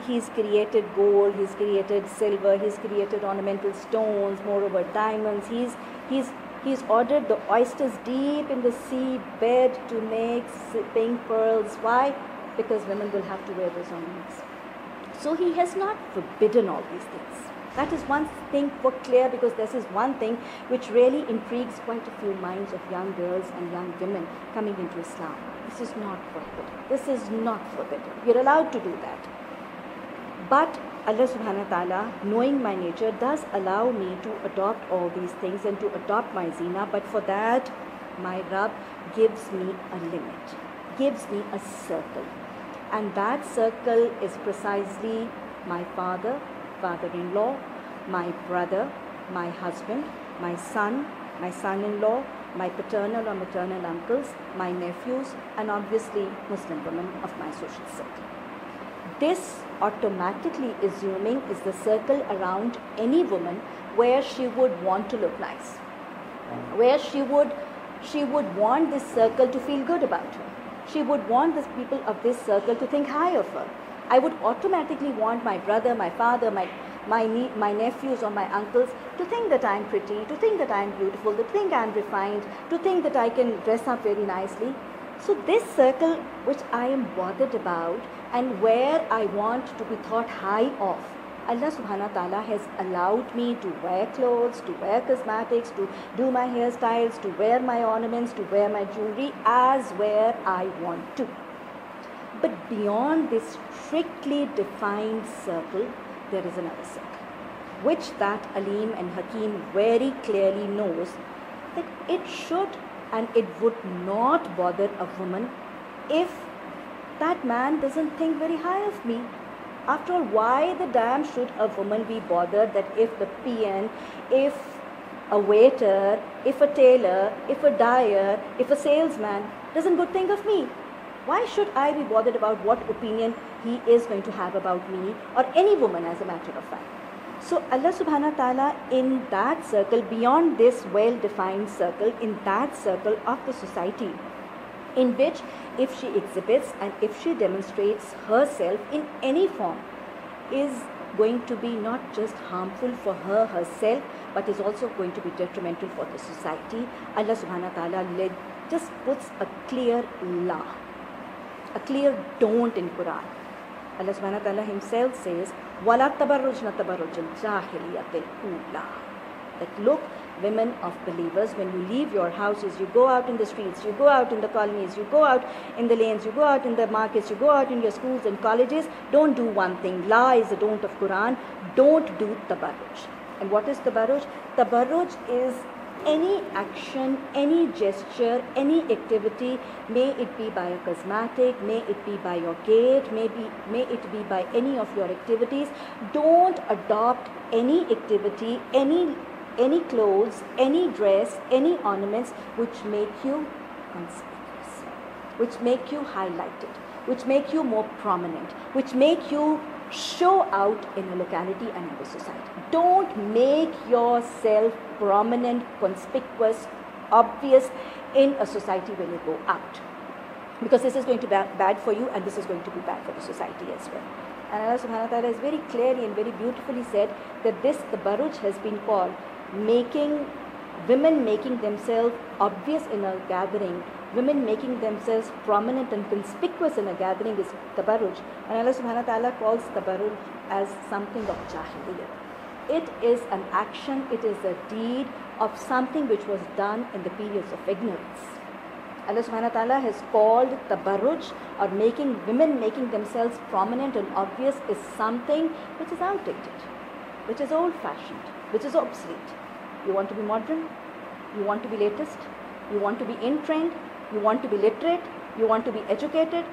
he's created gold, he's created silver, he's created ornamental stones, moreover diamonds. He's ordered the oysters deep in the sea bed to make pink pearls. Why? Because women will have to wear those ornaments. So he has not forbidden all these things. That is one thing for clear, because this is one thing which really intrigues quite a few minds of young girls and young women coming into Islam. This is not forbidden. This is not forbidden. You're allowed to do that. But Allah subhanahu wa ta'ala, knowing my nature, does allow me to adopt all these things and to adopt my zina. But for that, my Rabb gives me a limit, gives me a circle. And that circle is precisely my father, father-in-law, my brother, my husband, my son-in-law, my paternal or maternal uncles, my nephews, and obviously Muslim women of my social circle. This automatically assuming is the circle around any woman where she would want to look nice, where she would want this circle to feel good about her. She would want the people of this circle to think high of her. I would automatically want my brother, my father, my nephews or my uncles to think that I'm pretty, to think that I'm beautiful, to think I'm refined, to think that I can dress up very nicely. So this circle which I am bothered about and where I want to be thought high of, Allah subhanahu wa ta'ala has allowed me to wear clothes, to wear cosmetics, to do my hairstyles, to wear my ornaments, to wear my jewelry as where I want to. But beyond this strictly defined circle, there is another circle, which that Alim and Hakim very clearly knows that it should and it would not bother a woman if that man doesn't think very high of me. After all, why the damn should a woman be bothered that if the PN, if a waiter, if a tailor, if a dyer, if a salesman doesn't good think of me? Why should I be bothered about what opinion he is going to have about me or any woman as a matter of fact? So Allah subhanahu wa ta'ala in that circle, beyond this well-defined circle, in that circle of the society, in which if she exhibits and if she demonstrates herself in any form, is going to be not just harmful for her herself, but is also going to be detrimental for the society. Allah subhanahu wa ta'ala just puts a clear law, a clear don't in Quran. Allah subhanahu wa ta'ala himself says, وَلَا تَبَرُّجْنَ تَبَرُّجَ الْجَاهِلِيَّةِ الْأُولَى. That look, women of believers, when you leave your houses, you go out in the streets, you go out in the colonies, you go out in the lanes, you go out in the markets, you go out in your schools and colleges, don't do one thing. La is the don't of Quran. Don't do tabarruj. And what is tabarruj? Tabarruj is any action, any gesture, any activity, may it be by a cosmetic, may it be by your gait, may it be by any of your activities. Don't adopt any activity, any clothes, any dress, any ornaments which make you conspicuous, which make you highlighted, which make you more prominent, which make you show out in a locality and in the society. Don't make yourself prominent, conspicuous, obvious in a society when you go out, because this is going to be bad for you and this is going to be bad for the society as well. And Allah subhanahu wa ta'ala has very clearly and very beautifully said that this tabarruj has been called women making themselves obvious in a gathering, women making themselves prominent and conspicuous in a gathering is tabarruj. And Allah subhanahu wa ta'ala calls tabarruj as something of jahiliyyah. It is an action, it is a deed of something which was done in the periods of ignorance. Allah subhanahu wa ta'ala has called tabarruj, or women making themselves prominent and obvious, is something which is outdated, which is old-fashioned, which is obsolete. You want to be modern? You want to be latest? You want to be in trend? You want to be literate? You want to be educated?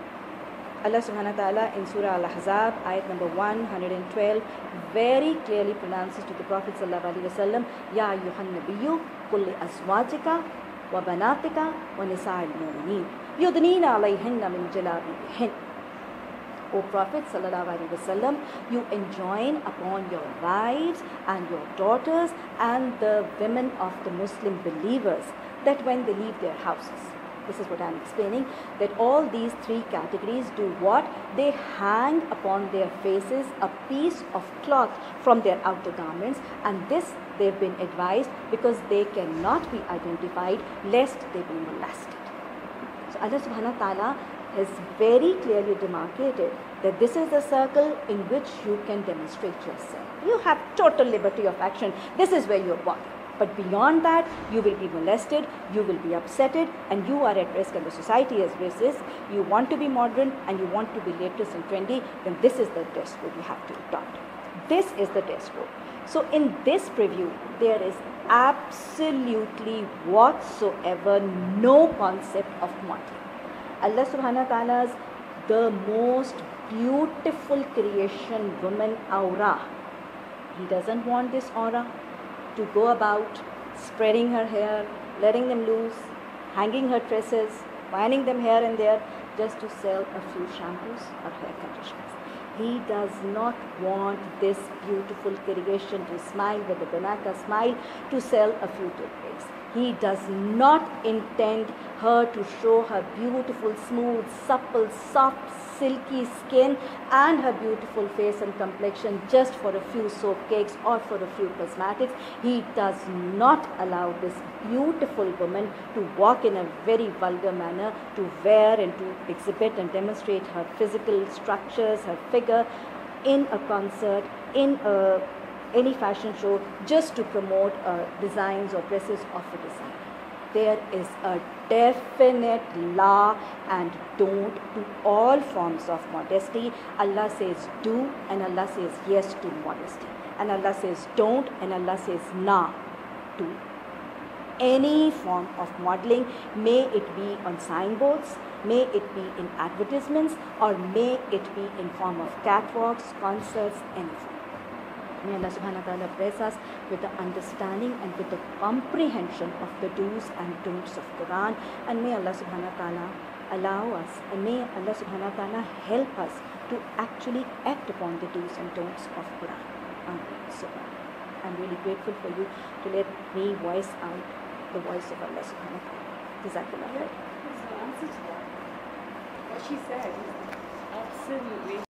Allah subhanahu wa ta'ala in Surah Al-Ahzab, ayat number 112, very clearly pronounces to the Prophet sallallahu alaihi wasallam, Ya ayyuhan nabiyyu qul li azwajika wa banatika wa nisa'il mu'minin yudnina alayhinna min jalabibihin. O Prophet sallallahu alaihi wasallam, you enjoin upon your wives and your daughters and the women of the Muslim believers that when they leave their houses, This is what I'm explaining, that all these three categories do what? They hang upon their faces a piece of cloth from their outer garments, and this they've been advised because they cannot be identified lest they be molested. So Allah subhanahu wa ta'ala has very clearly demarcated that this is the circle in which you can demonstrate yourself. You have total liberty of action. This is where you're bothered. But beyond that, you will be molested, you will be upsetted, and you are at risk, and the society is at risk. You want to be modern and you want to be latest and trendy, then this is the dress code you have to adopt. This is the dress code. So in this preview, there is absolutely whatsoever no concept of modeling. Allah subhanahu wa ta'ala's the most beautiful creation, woman aura. He doesn't want this aura to go about spreading her hair, letting them loose, hanging her tresses, winding them here and there just to sell a few shampoos or hair conditioners. He does not want this beautiful creation to smile with a Banaka smile to sell a few toothpicks. He does not intend her to show her beautiful, smooth, supple, soft, silky skin and her beautiful face and complexion just for a few soap cakes or for a few cosmetics. He does not allow this beautiful woman to walk in a very vulgar manner, to wear and to exhibit and demonstrate her physical structures, her figure in a concert, in any fashion show, just to promote designs or dresses of a designer. There is a definite law and don't to all forms of modesty. Allah says do and Allah says yes to modesty. And Allah says don't and Allah says nah to any form of modeling, may it be on signboards, may it be in advertisements, or may it be in form of catwalks, concerts, anything. May Allah subhanahu wa ta'ala bless us with the understanding and with the comprehension of the do's and don'ts of Quran, and may Allah subhanahu wa ta'ala allow us, and may Allah subhanahu wa ta'ala help us to actually act upon the do's and don'ts of Quran. So I'm really grateful for you to let me voice out the voice of Allah subhanahu wa ta'ala. Jazakallah khair. Answer to that. What she said is absolutely